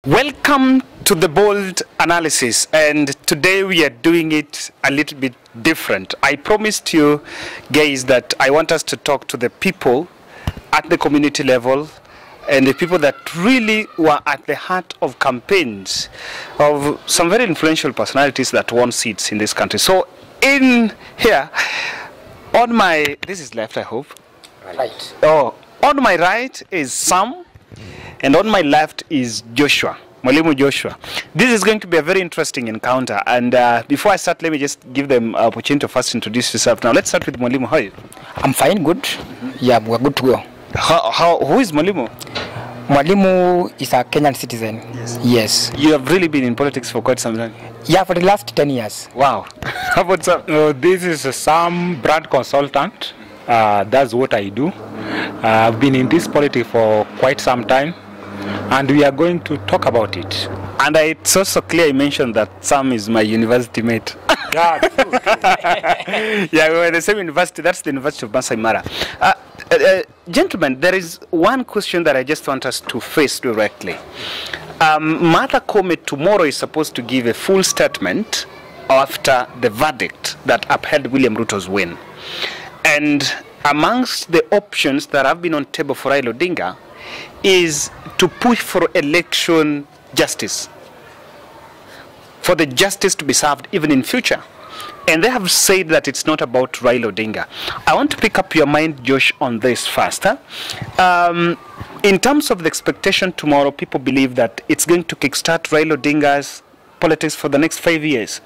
Welcome to the Bold Analysis, and today we are doing it a little bit different. I promised you guys that I want us to talk to the people at the community level and the people that really were at the heart of campaigns of some very influential personalities that won seats in this country. So in here, on my, this is left I hope. Right. Oh, on my right is Sam. And on my left is Joshua, Mwalimu Joshua. This is going to be a very interesting encounter. And before I start, let me just give them an opportunity to first introduce yourself. Now, let's start with Mwalimu. How are you? I'm fine, good. Yeah, we're good to go. Who is Mwalimu? Mwalimu is a Kenyan citizen. Yes. You have really been in politics for quite some time. Yeah, for the last 10 years. Wow. How about Sam? This is Sam, brand consultant. That's what I do. I've been in this politics for quite some time, and we are going to talk about it. And it's also clear you mentioned that Sam is my university mate. Yeah, true. Yeah, we were in the same university. That's the University of Masai Mara. Gentlemen, there is one question that I just want us to face directly. Martha Koome tomorrow is supposed to give a full statement after the verdict that upheld William Ruto's win. And amongst the options that have been on table for Raila Odinga is to push for election justice, for the justice to be served even in future. And they have said that it's not about Raila Odinga. I want to pick up your mind, Josh, on this first. In terms of the expectation tomorrow, people believe that it's going to kickstart Raila Odinga's politics for the next 5 years.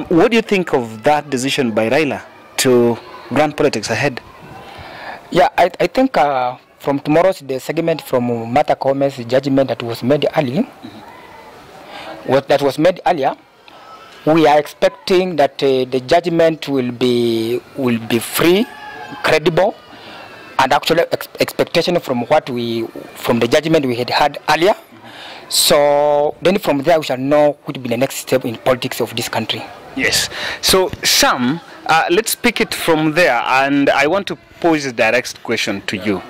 What do you think of that decision by Raila to run politics ahead? Yeah, I think from tomorrow's the segment from Martha Koome's judgment that was made earlier, we are expecting that the judgment will be free, credible, and actually expectation from the judgment we had earlier. So then from there we shall know what will be the next step in politics of this country. Yes. So Sam, let's pick it from there, and I want to pose a direct question to you.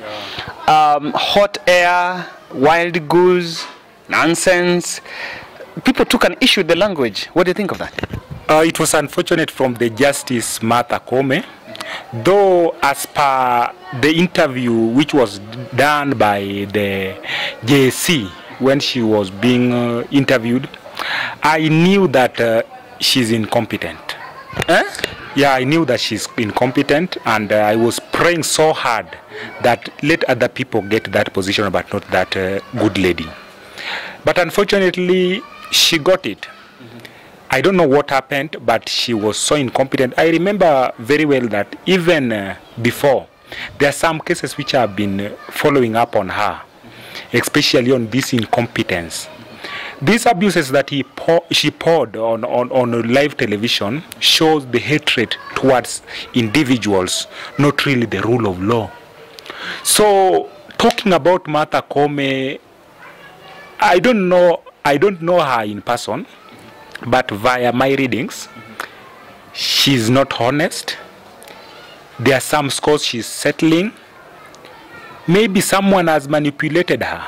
Hot air, wild goose, nonsense. People took an issue with the language. What do you think of that? It was unfortunate from the Justice Martha Koome, though as per the interview which was done by the JSC when she was being interviewed, I knew that she's incompetent. Yeah, I knew that she's incompetent, and I was praying so hard that let other people get that position, but not that good lady. But unfortunately, she got it. I don't know what happened, but she was so incompetent. I remember very well that even before, there are some cases which have been following up on her, especially on this incompetence. These abuses that she poured on live television shows the hatred towards individuals, not really the rule of law. So, talking about Martha Koome, I don't know her in person, but via my readings, she's not honest. There are some scores she's settling. Maybe someone has manipulated her.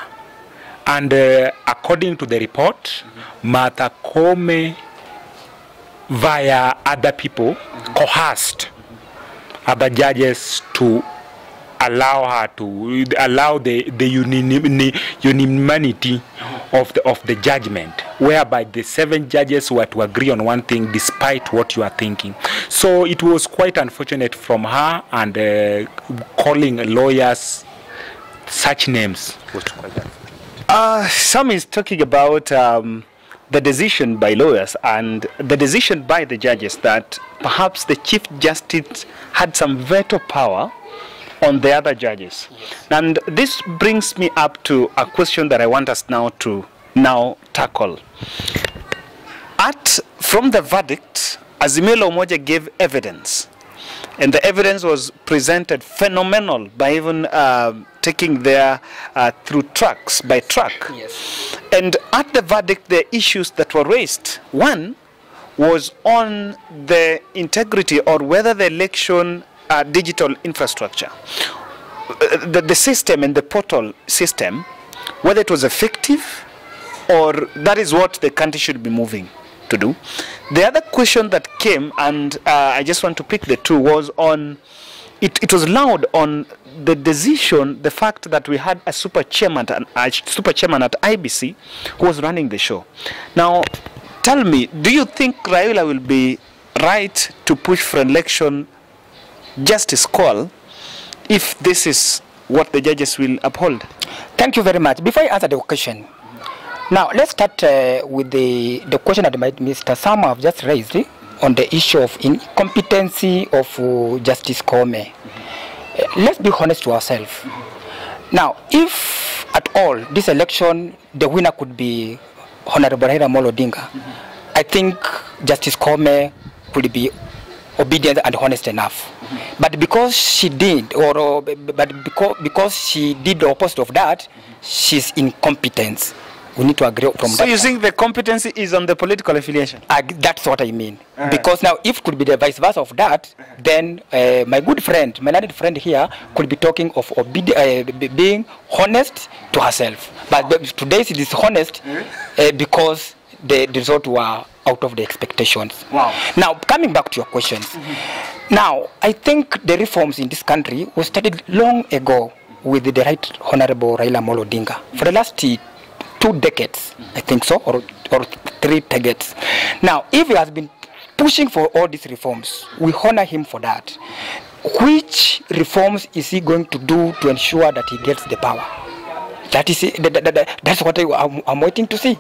And according to the report, Martha Koome, via other people, coerced other judges to allow the unanimity of the judgment, whereby the 7 judges were to agree on one thing despite what you are thinking. So it was quite unfortunate from her, and calling lawyers such names was quite unfortunate. Some is talking about the decision by lawyers and the decision by the judges that perhaps the Chief Justice had some veto power on the other judges. Yes. And this brings me up to a question that I want us now to tackle. From the verdict, Azimio Umoja gave evidence, and the evidence was presented phenomenal by even taking there through trucks, by truck. Yes. And at the verdict, the issues that were raised, one was on the integrity or whether the election digital infrastructure, the system and the portal system, whether it was effective or that is what the country should be moving to do? The other question that came, and I just want to pick the two, was on, it was loud on the decision, the fact that we had a super chairman at IBC who was running the show. Now, tell me, do you think Raila will be right to push for election justice call if this is what the judges will uphold? Thank you very much. Before I answer the question, now let's start with the question that Mr. Sama have just raised on the issue of incompetency of Justice Koome. Let's be honest to ourselves. Now, if at all this election the winner could be Honorable Raila Odinga, I think Justice Koome could be obedient and honest enough. But because she did, because she did the opposite of that, she's incompetent. We need to agree from that. So you think the competency is on the political affiliation? That's what I mean. Because now, if it could be the vice versa of that, then my good friend, my learned friend here, could be talking of being honest to herself. But today she is honest because the result were out of the expectations. Wow. Now, coming back to your questions. Now, I think the reforms in this country was started long ago with the Right Honorable Raila Odinga. For the last 2 decades, I think so, or 3 decades. Now, if he has been pushing for all these reforms, we honor him for that. Which reforms is he going to do to ensure that he gets the power? That is, that's what I'm waiting to see.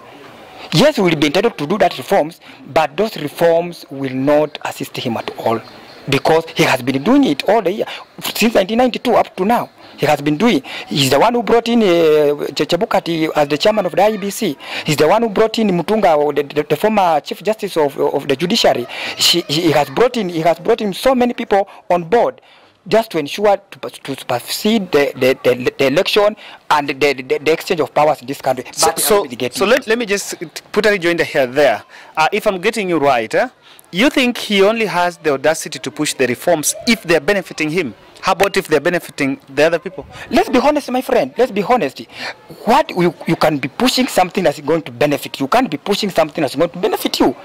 Yes, we will be entitled to do that reforms, but those reforms will not assist him at all, because he has been doing it all the year, since 1992 up to now. He has been doing. He's the one who brought in Chebukati as the chairman of the IBC. He's the one who brought in Mutunga, the former chief justice of the judiciary. He has brought in so many people on board, just to ensure to supersede the election and the exchange of powers in this country. So let me just put a rejoinder here there. If I'm getting you right, you think he only has the audacity to push the reforms if they're benefiting him? How about if they're benefiting the other people? Let's be honest, my friend. Let's be honest. What you can be pushing something that's going to benefit you. Can't be pushing something that's going to benefit you.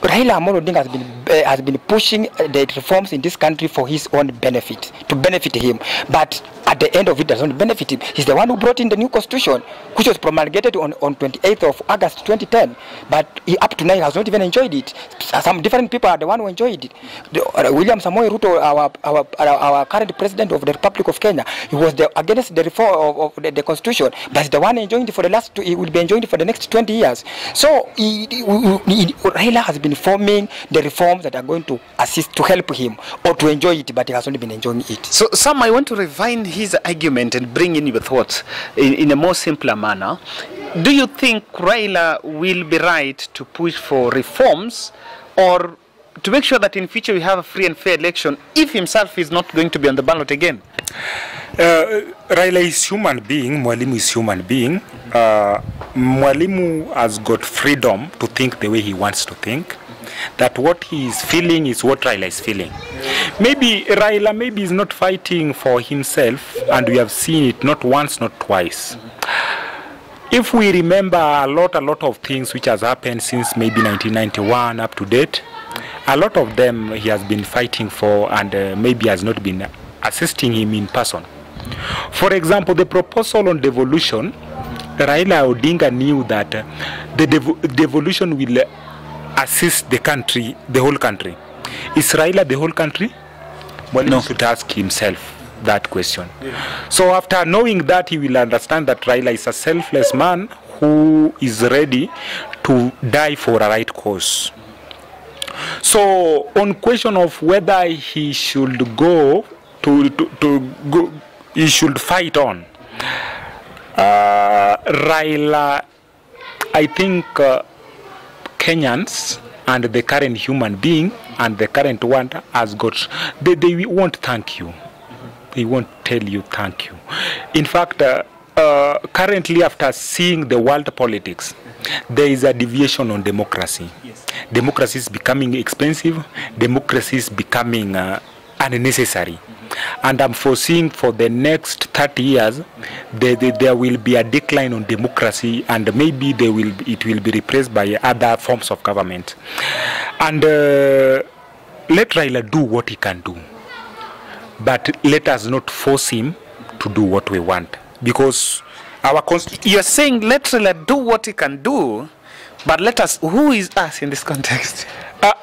Raila Odinga has been pushing the reforms in this country for his own benefit, to benefit him. But at the end of it, doesn't benefit him. He's the one who brought in the new constitution, which was promulgated on 28th of August 2010. But up to now, he has not even enjoyed it. Some different people are the one who enjoyed it. William Samoei Ruto, our current president of the Republic of Kenya, he was against the reform of the constitution, but he's the one enjoying it for the last. He will be enjoying it for the next 20 years. So Raila has been forming the reforms that are going to assist, to help him, or to enjoy it, but he has only been enjoying it. So, Sam, I want to refine his argument and bring in your thoughts in a more simpler manner. Do you think Raila will be right to push for reforms, or to make sure that in future we have a free and fair election if himself is not going to be on the ballot again? Raila is human being, Mwalimu is human being. Mwalimu has got freedom to think the way he wants to think. That what he is feeling is what Raila is feeling. Maybe Raila is not fighting for himself, and we have seen it not once, not twice. If we remember a lot of things which has happened since maybe 1991 up to date, a lot of them he has been fighting for, and maybe has not been assisting him in person. For example, the proposal on devolution, Raila Odinga knew that the devolution will assist the country, the whole country. Is Raila the whole country? Well, no. He should ask himself that question. Yeah. So after knowing that, he will understand that Raila is a selfless man who is ready to die for a right cause. So on question of whether he should go he should fight on. Raila, I think Kenyans and the current human being and the current one has got, they won't thank you. They won't tell you thank you. In fact, currently after seeing the world politics, there is a deviation on democracy. Yes. Democracy is becoming expensive. Democracy is becoming unnecessary. And I'm foreseeing for the next 30 years, there will be a decline on democracy, and maybe it will be replaced by other forms of government. And let Raila do what he can do, but let us not force him to do what we want, because our You're saying let Raila do what he can do, but let us, who is us in this context?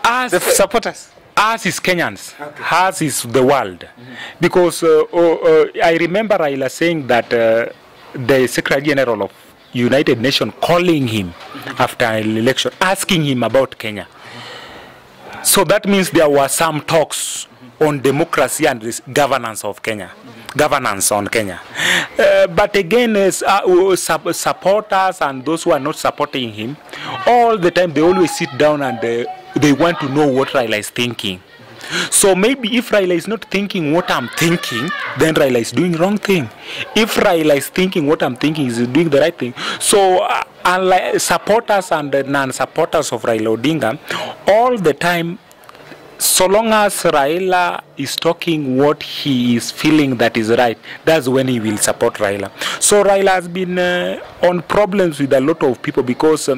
us, The supporters. us is Kenyans, us is the world. Because I remember Raila saying that the Secretary General of United Nations calling him after an election, asking him about Kenya. So that means there were some talks on democracy and governance of Kenya, governance on Kenya. But again, supporters and those who are not supporting him, all the time they always sit down and they want to know what Raila is thinking. So maybe if Raila is not thinking what I'm thinking, then Raila is doing wrong thing. If Raila is thinking what I'm thinking, he's doing the right thing. So unlike supporters and non-supporters of Raila Odinga, all the time, so long as Raila is talking what he is feeling that is right, that's when he will support Raila. So Raila has been on problems with a lot of people because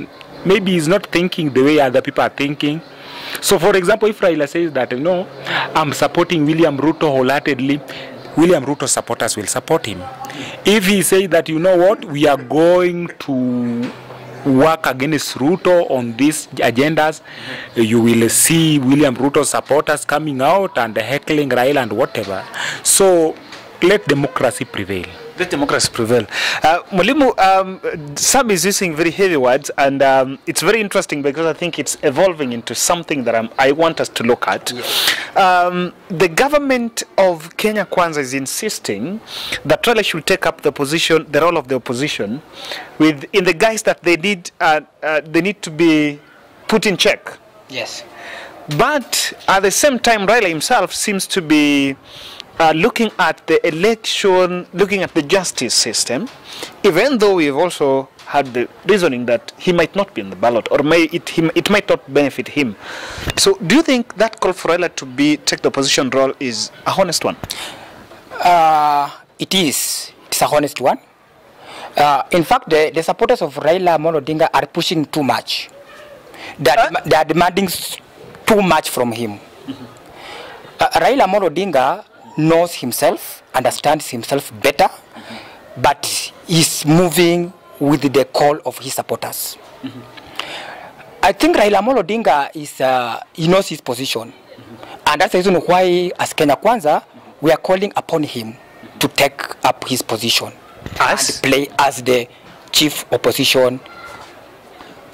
maybe he's not thinking the way other people are thinking. So for example, if Raila says that, no, I'm supporting William Ruto wholeheartedly, William Ruto supporters will support him. If he says that, you know what, we are going to work against Ruto on these agendas, you will see William Ruto supporters coming out and heckling Raila and whatever. So let democracy prevail. Let democracy prevail. Mwalimu, Sam is using very heavy words, and it's very interesting because I think it's evolving into something that I want us to look at. Yes. The government of Kenya Kwanza is insisting that Raila should take up the role of the opposition, in the guise that they need to be put in check. Yes. But at the same time, Raila himself seems to be looking at the election, looking at the justice system, even though we've also had the reasoning that he might not be in the ballot, or it might not benefit him. So do you think that call for Raila to take the opposition role is a honest one? It is. It's a honest one. In fact, the supporters of Raila Amolo Odinga are pushing too much. They are demanding too much from him. Raila Amolo Odinga knows himself, understands himself better, but is moving with the call of his supporters. I think Raila Amolo Odinga he knows his position, and that's the reason why, as Kenya Kwanza, we are calling upon him to take up his position and play as the chief opposition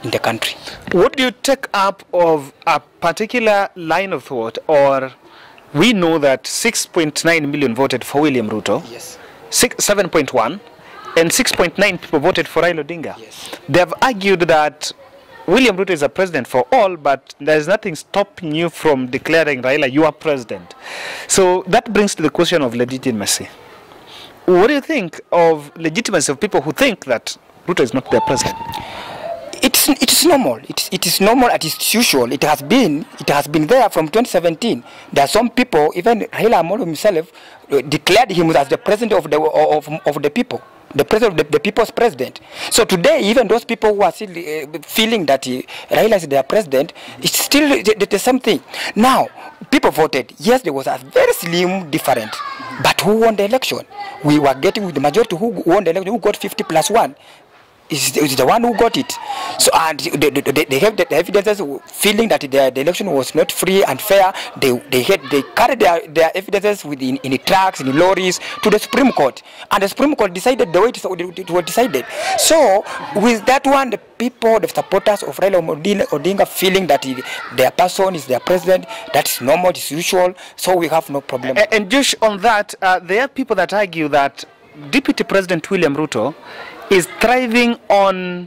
in the country. Would you take up of a particular line of thought, or we know that 6.9 million voted for William Ruto, yes, 7.1, and 6.9 people voted for Raila Odinga. Yes. They have argued that William Ruto is a president for all, but there's nothing stopping you from declaring Raila you are president. So that brings to the question of legitimacy. What do you think of legitimacy of people who think that Ruto is not their president? It is normal. It is normal. It is usual. It has been there from 2017. There are some people, even Raila Amolo himself, declared him as the president of the people, the president of the people's president. So today, even those people who are still feeling that Raila is their president, it's still the same thing. Now, people voted. Yes, there was a very slim difference, but who won the election? We were getting with the majority who won the election, who got 50+1. Is the one who got it. So, and they have the evidences feeling that the election was not free and fair. They carried their evidences in the trucks, in the lorries, to the Supreme Court, and the Supreme Court decided the way it was decided. So with that one, the people, the supporters of Raila Odinga feeling that their person is their president, that's normal, it's usual, so we have no problem. And just on that, there are people that argue that Deputy President William Ruto is thriving on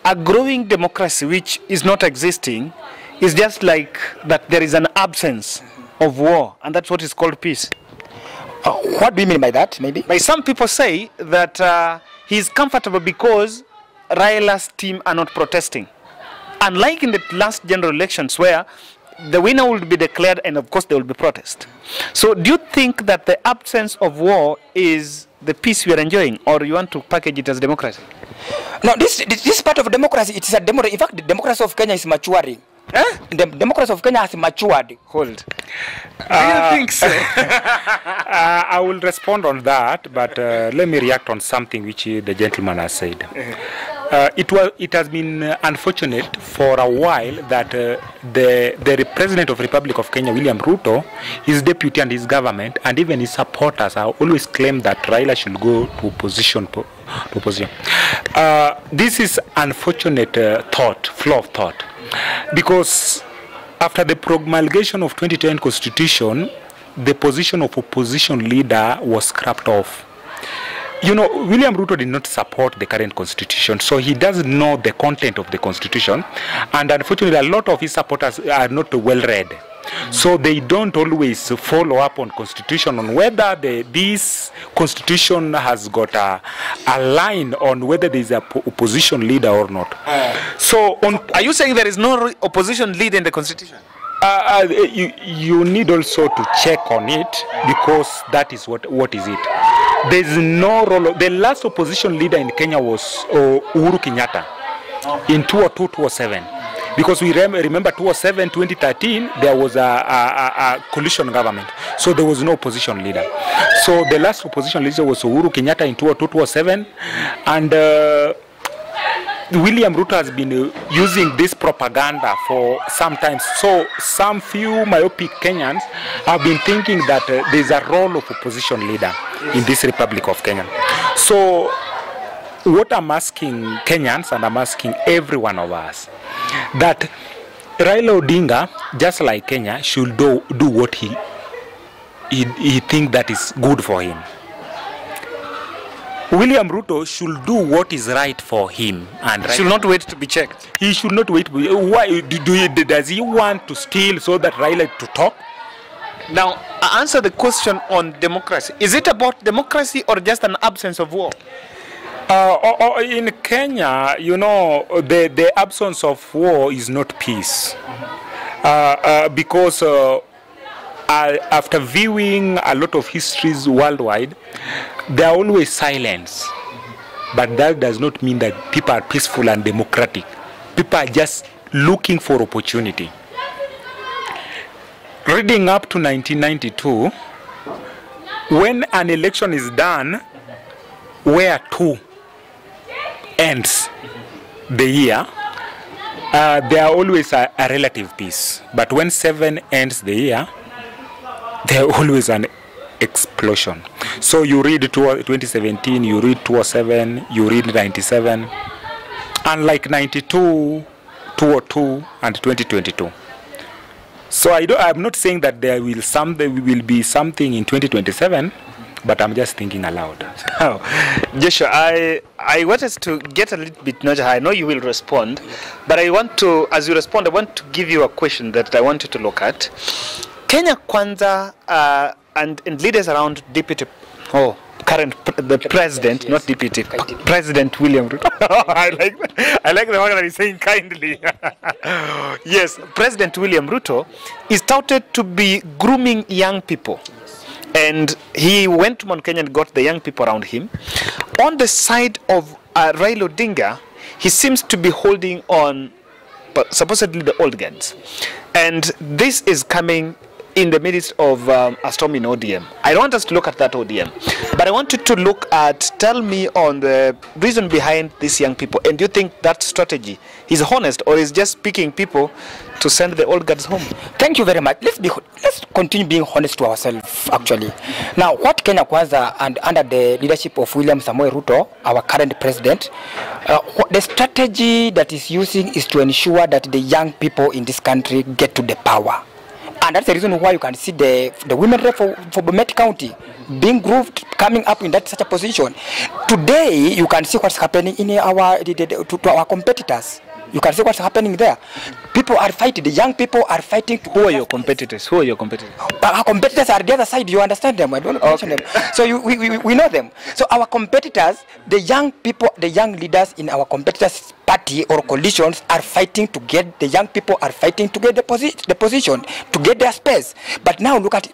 a growing democracy which is not existing. It's just like that there is an absence of war, and that's what is called peace. What do you mean by that, maybe? By some people say that he's comfortable because Raila's team are not protesting. Unlike in the last general elections where the winner will be declared, and of course there will be protest. So do you think that the absence of war is the peace we are enjoying, or you want to package it as democracy? No, this part of democracy, it is a democracy. In fact, the democracy of Kenya is maturing. The democracy of Kenya has matured. Hold. Do you think so? I will respond on that, but let me react on something which the gentleman has said. It has been unfortunate for a while that the President of the Republic of Kenya, William Ruto, his deputy and his government, and even his supporters have always claimed that Raila should go to opposition. This is unfortunate flaw of thought, because after the promulgation of 2010 Constitution, the position of opposition leader was scrapped off. You know, William Ruto did not support the current constitution, so he doesn't know the content of the constitution, and unfortunately a lot of his supporters are not well read. So they don't always follow up on constitution, on whether this constitution has got a line on whether there is a opposition leader or not. So are you saying there is no opposition leader in the constitution? You need also to check on it, because that is what is it. There is no role. The last opposition leader in Kenya was Uhuru Kenyatta in 2002-2007. Because we remember 2013, there was a coalition government. So there was no opposition leader. So the last opposition leader was Uhuru Kenyatta in 2002-2007. And William Ruto has been using this propaganda for some time. So some few myopic Kenyans have been thinking that there is a role of opposition leader in this Republic of Kenya. So what I'm asking Kenyans, and I'm asking every one of us, that Raila Odinga, just like Kenya, should do what he thinks that is good for him. William Ruto should do what is right for him, and should not wait to be checked. He should not wait. Why does he want to steal so that Raila to talk? Now, answer the question on democracy. Is it about democracy or just an absence of war? In Kenya, you know, the absence of war is not peace. Because after viewing a lot of histories worldwide, there are always silence. But that does not mean that people are peaceful and democratic. People are just looking for opportunity. Reading up to 1992, when an election is done where 2 ends the year, there are always a relative peace. But when 7 ends the year, there are always an explosion. So you read 2017, you read 2007, you read 97, unlike 92, 2002, and 2022. So I'm not saying that there will be something in 2027, but I'm just thinking aloud. Oh, Joshua, I wanted to get a little bit nudge. I know you will respond, but I want to, as you respond, I want to give you a question that I want you to look at. Kenya Kwanza and leaders around the president, not deputy, President William Ruto. I like the one that he's saying kindly. Yes, President William Ruto is touted to be grooming young people. And he went to Mount Kenya and got the young people around him. On the side of Raila Odinga, he seems to be holding on, supposedly, the old guards. And this is coming in the midst of a storm in ODM. I don't want us to look at that ODM, but I want you to look at, tell me on the reason behind these young people. And do you think that strategy is honest, or is just picking people to send the old guards home? Thank you very much. Let's continue being honest to ourselves, actually. Now, what Kenya Kwanza, and under the leadership of William Samoei Ruto, our current president, the strategy that is using is to ensure that the young people in this country get to the power. And that's the reason why you can see the women rep for Bomet County being grooved, coming up in such a position. Today, you can see what's happening in to our competitors. You can see what's happening there. People are fighting. The young people are fighting. Who are your competitors? Who are your competitors? Our competitors are the other side. You understand them? I don't mention them. So we know them. So our competitors, the young people, the young leaders in our competitors' party or coalitions are fighting to get, the young people are fighting to get the position, to get their space. But now look at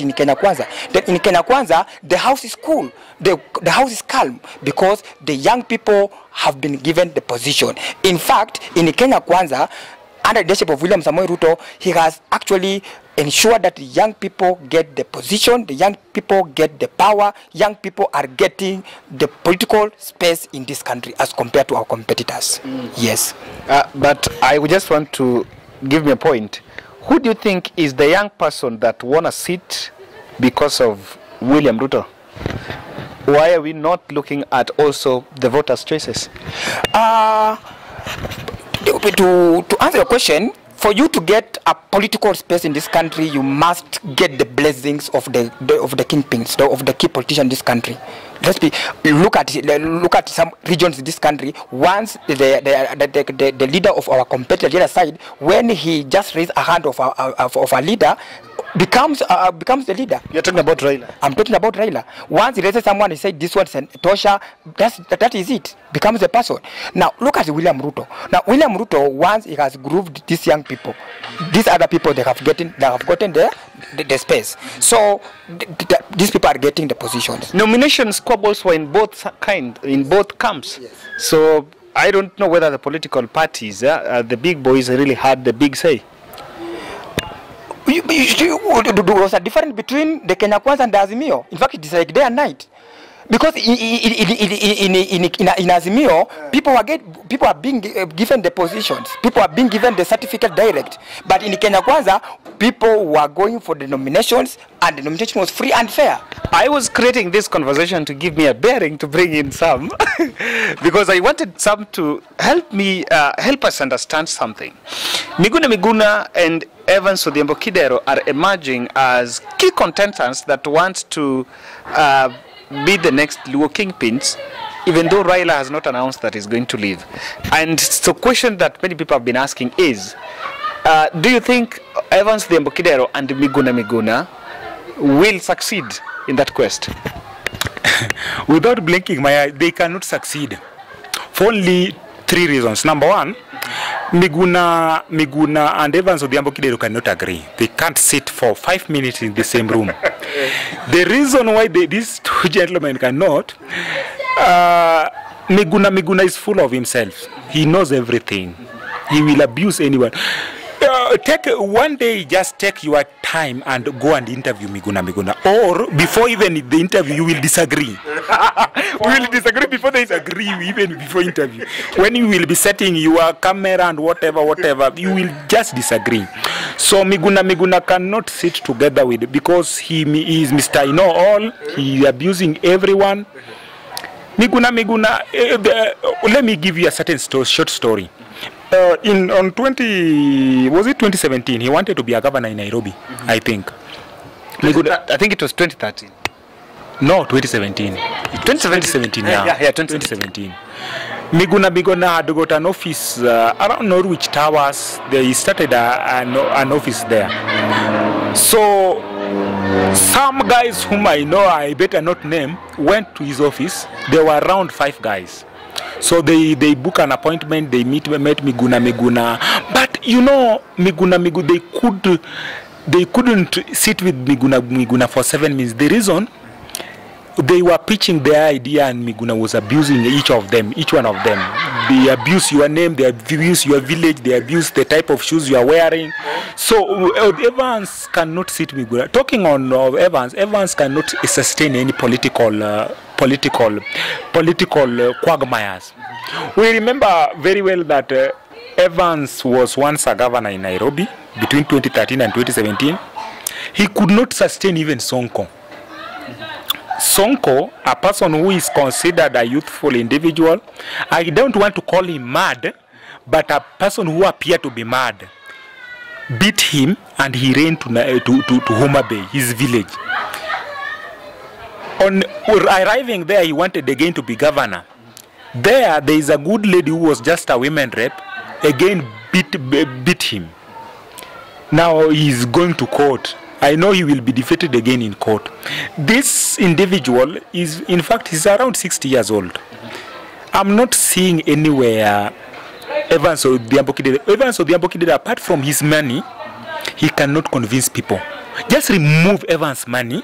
in Kenya Kwanza. In Kenya Kwanza, the house is cool, the house is calm, because the young people have been given the position. In fact, in Kenya Kwanza, under the leadership of William Samoei Ruto, he has actually ensured that the young people get the position, the young people get the power, young people are getting the political space in this country as compared to our competitors. Yes. But I would just want to give me a point. Who do you think is the young person that won a seat because of William Ruto? Why are we not looking at also the voters' choices? To answer your question, for you to get a political space in this country, you must get the blessings of the kingpins, of the key politicians in this country. Look at some regions in this country. Once the leader of our competitor, the other side, when he just raised a hand of a leader, becomes the leader. You're talking about Raila. I'm talking about Raila. Once he raises someone, he said this one's Tosha, that is it. Becomes the person. Now look at William Ruto. Now William Ruto, once he has grooved these young people, these other people they have gotten the space. So these people are getting the positions. Nomination squabbles were in both camps. Yes. So I don't know whether the political parties, the big boys, really had the big say. There was a difference between the Kenya Kwanza and the Azimio. In fact, it's like day and night. Because in Azimio, people are being given the positions. People are being given the certificate direct. But in Kenya Kwanza, people were going for the nominations, and the nomination was free and fair. I was creating this conversation to give me a bearing to bring in Sam, because I wanted Sam to help us understand something. Miguna and Evans Odhiambo Kidero are emerging as key contenders that want to be the next Luo kingpins, even though Raila has not announced that he's going to leave. And the question that many people have been asking is, do you think Evans Odhiambo Kidero and Miguna will succeed in that quest? Without blinking my eye, they cannot succeed. For only 3 reasons. Number one, Miguna and Evans Odhiambo Kidero cannot agree. They can't sit for 5 minutes in the same room. The reason why these two gentlemen cannot, Miguna is full of himself. He knows everything. He will abuse anyone. Take one day, just take your time and go and interview Miguna. Or before even the interview, you will disagree. We will disagree before they disagree, even before interview. When you will be setting your camera and whatever, you will just disagree. So Miguna cannot sit together with, because he is Mr. I know all. He is abusing everyone. Miguna. Let me give you a certain short story. On 2017, he wanted to be a governor in Nairobi, I think. I think it was 2013. No, 2017. 2017, yeah. Yeah, 2017. Miguna had got an office around Norwich Towers. They started an office there. So some guys whom I know, I better not name, went to his office. There were around 5 guys. So they book an appointment, they met Miguna. But you know, Miguna, they couldn't sit with Miguna for 7 minutes. The reason, they were pitching their idea and Miguna was abusing each one of them. They abuse your name, they abuse your village, they abuse the type of shoes you are wearing. So Evans cannot sit with Miguna. Talking on Evans cannot sustain any political quagmires. We remember very well that Evans was once a governor in Nairobi between 2013 and 2017. He could not sustain even Sonko. Sonko, a person who is considered a youthful individual, I don't want to call him mad, but a person who appeared to be mad, beat him and he ran to Homa Bay, his village. On arriving there, he wanted again to be governor. There is a good lady who was just a women rep, again beat him. Now he is going to court. I know he will be defeated again in court. This individual is, in fact, he's around 60 years old. I'm not seeing anywhere Evans Odhiambo Kidero, apart from his money, he cannot convince people. Just remove Evans' money,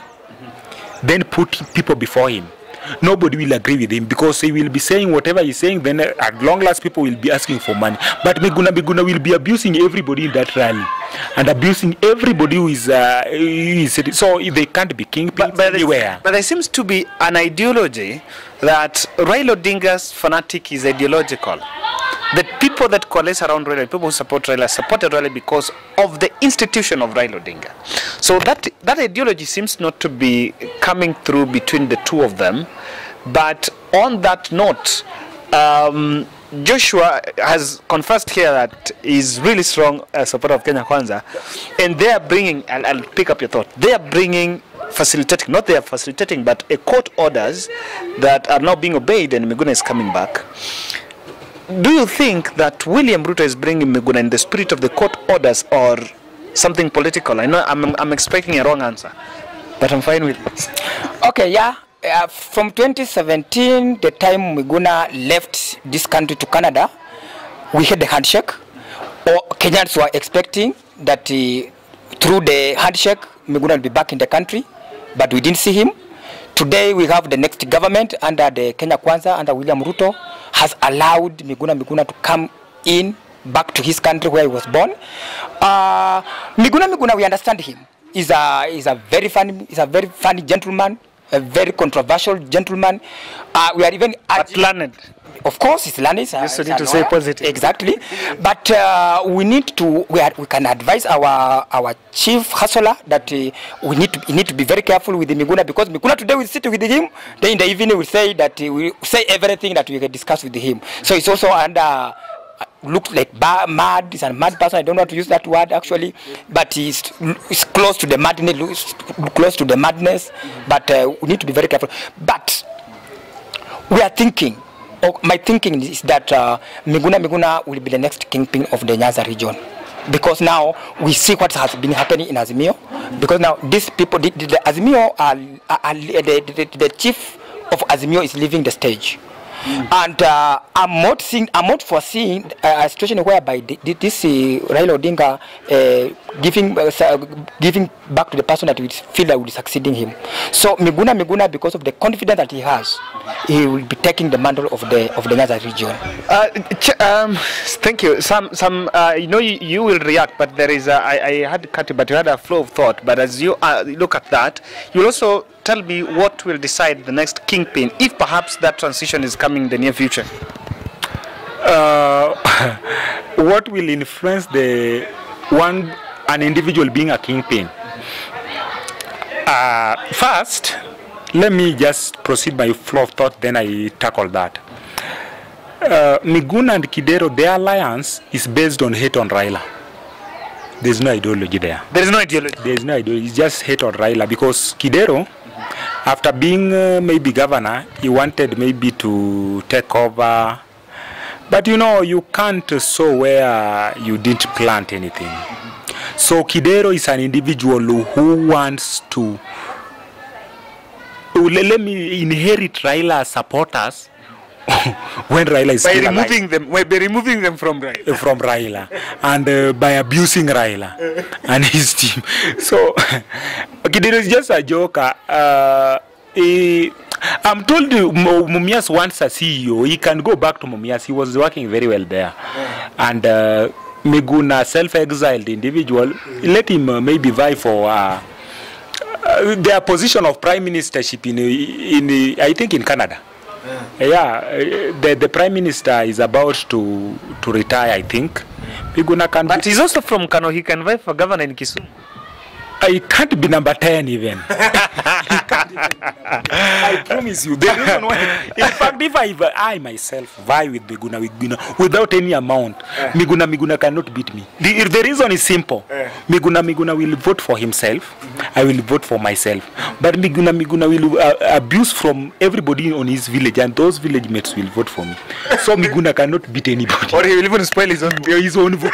then put people before him. Nobody will agree with him because he will be saying whatever he's saying. Then at long last, people will be asking for money. But Miguna will be abusing everybody in that rally and abusing everybody who is so they can't be kingpins anywhere. But there seems to be an ideology that Raila Odinga's fanatic is ideological. The people that coalesce around Raila, people who support Raila, supported Raila because of the institution of Raila Odinga. So that ideology seems not to be coming through between the two of them. But on that note, Joshua has confessed here that he's really strong supporter of Kenya Kwanza, and they are bringing, I'll pick up your thought, they are bringing facilitating, not they are facilitating, but a court orders that are now being obeyed, and Miguna is coming back. Do you think that William Ruto is bringing Miguna in the spirit of the court orders or something political? I know I'm expecting a wrong answer, but I'm fine with it. Okay, yeah. From 2017, the time Miguna left this country to Canada, we had the handshake. Kenyans were expecting that through the handshake, Miguna will be back in the country, but we didn't see him. Today, we have the next government under the Kenya Kwanza, under William Ruto, has allowed Miguna to come in back to his country where he was born. Miguna, we understand him. He's a very funny gentleman, a very controversial gentleman. We are even learned. Of course, it's learned. Just need to say positive. Exactly. But we need to. We can advise our chief hustler that we need to be very careful with Miguna, because Miguna today will sit with him. Then in the evening we say that we say everything that we can discuss with him. So it's also under. Looks like mad. He's a mad person. I don't know how to use that word actually, but he's close to the madness. Close to the madness. But we need to be very careful. But we are thinking. My thinking is that Miguna will be the next kingpin of the Nyanza region, because now we see what has been happening in Azimio. Because now these people, the Azimio, the chief of Azimio is leaving the stage. And I'm not foreseeing a situation whereby this Raila Odinga giving back to the person that we feel that will be succeeding him. So Miguna, because of the confidence that he has, he will be taking the mantle of the Nyanza region. Thank you. You know, you will react, but there is I had cut it, but you had a flow of thought. But as you look at that, you also tell me what will decide the next kingpin, if perhaps that transition is coming in the near future. What will influence an individual being a kingpin? First, let me just proceed by flow of thought, then I tackle that. Miguna and Kidero, their alliance is based on hate on Raila. There's no ideology there. There is no ideology? There is no ideology. It's just hate on Raila, because Kidero, after being maybe governor, he wanted maybe to take over. But you know, you can't sow where you didn't plant anything. So Kidero is an individual who wants to let me inherit Raila's supporters when Raila is still alive. By removing them from Raila. From Raila. And by abusing Raila and his team. So Kidero is just a joker. I'm told Mumias wants a CEO. He can go back to Mumias. He was working very well there. And Miguna, self-exiled individual, let him maybe vie for their position of prime ministership in I think in Canada. The prime minister is about to retire, I think. Miguna can. But he's also from Kano. He can vie for governor in Kisumu. I can't be number 10 even. I promise you. The reason why, in fact, if I myself vie with Miguna without any amount, Miguna cannot beat me. The reason is simple. Miguna will vote for himself. I will vote for myself. But Miguna will abuse from everybody on his village, and those village mates will vote for me. So Miguna cannot beat anybody. Or he will even spoil his own vote.